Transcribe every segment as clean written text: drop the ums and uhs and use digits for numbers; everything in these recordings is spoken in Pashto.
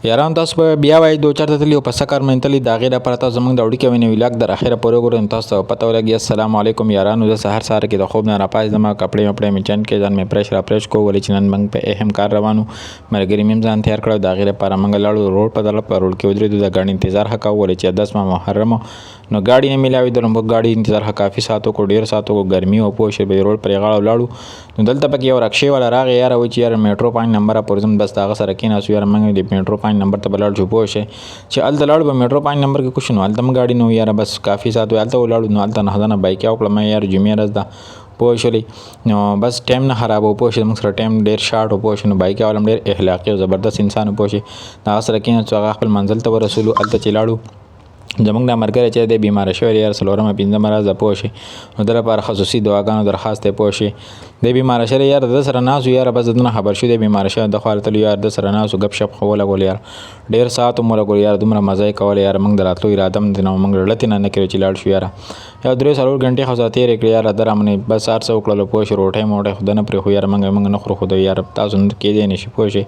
یاران تاسو به بیا وای 2-4 ته تللی او په سکر منتلی دا غیره پر تاسو زمونږ د وړي کې ویني ویلاګ در اخره پورې ګورم تاسو ته پته ولګي. السلام علیکم یارانو، زه سحر سره کې د خوب نه راپاز دما کپڑے وپړې می چن کې ځان می پرش را پرش کو ولې چنن منګ په اهم کار روانو مرګری مم ځان تیار کړو دا غیره پر منګ لاړو روډ په دل پر روډ کې ودرې د غاډي انتظار حق ولې چې 10 محرم نو गाड़ी نه ملاوي درم गाड़ी انتظار ها کافي ساتو کو ډیر ساتو کو ګرمي او پوښ به روډ پر غاړه لاړو نو دلته پکې یو رکشې والا راغی یار و چې یار میټرو پاین نمبر پرزم بس داغه سره کې ناسو یار منګ د میټرو پاین نمبر ته بلړ جو پوښ چې ال دلاړ به میټرو پاین نمبر کې کوښنو ال تم गाड़ी نو یار بس کافي ساتو ال ته ولاړو نو ال ته نه بایک او کلم یار جمعه راز دا پوښلی نو بس ټایم نه خرابو پوښ موږ سره ټایم ډیر شارټ او پوښ نو بایک اولم ډیر اخلاقی او زبردست انسان پوښ دا سره کې نو هغه خپل منزل ته ورسولو ال ته چلاړو زمونږ د مرګره چې د بیمار شوی یار سلورمه پنځه مرز پوښي نو در پر خصوصي دواګانو درخواست پوښي د بیمار شوی یار د سره ناس یار بس دنه خبر شو د بیمار شوی د خالتل یار د سره ناس غب شپ خوله ګول یار ډیر سات مور ګول یار دومره مزه کول یار موږ دراتلو ارادم د نو موږ لته نه کړی چې لاړ شو یار یا درې سلور غنټه خو ذاتي رکړ یار درامنه بس 400 کړل پوښ روټه موټه خدانه پر خو یار موږ نه خو خو یار تاسو کې دی نشي پوښي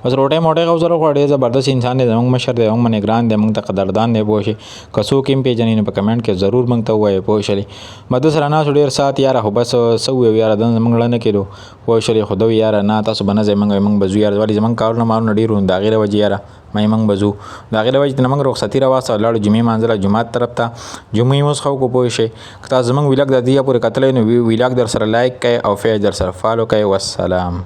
بس روټه موټه خو زره خو ډیر زبردست انسان دی موږ مشر دی موږ نه ګران دی موږ ته قدردان دی پوښي کسو کې پیجنې په کمنټ کې ضرور مونږ ته وایي پوښلی مده سره نه ډیر سات یار خو بس سو یار د مونږ نه کېدو پوښلی خو دوی یار نه تاسو بنه مونږ بزو یار ولی زمونږ کارونه مارونه ډیرو دا غیره وجه یار مې مونږ بزو دا غیره وجه مونږ رخصتي راواسته لاړو جمعې منځله جمعات طرف ته جمعې موږ خو کو پوښي کتا زمونږ ویلاګ د دې پورې کتلې نو ویلاګ در سره لایک کړئ او پیج در سره فالو کړئ والسلام.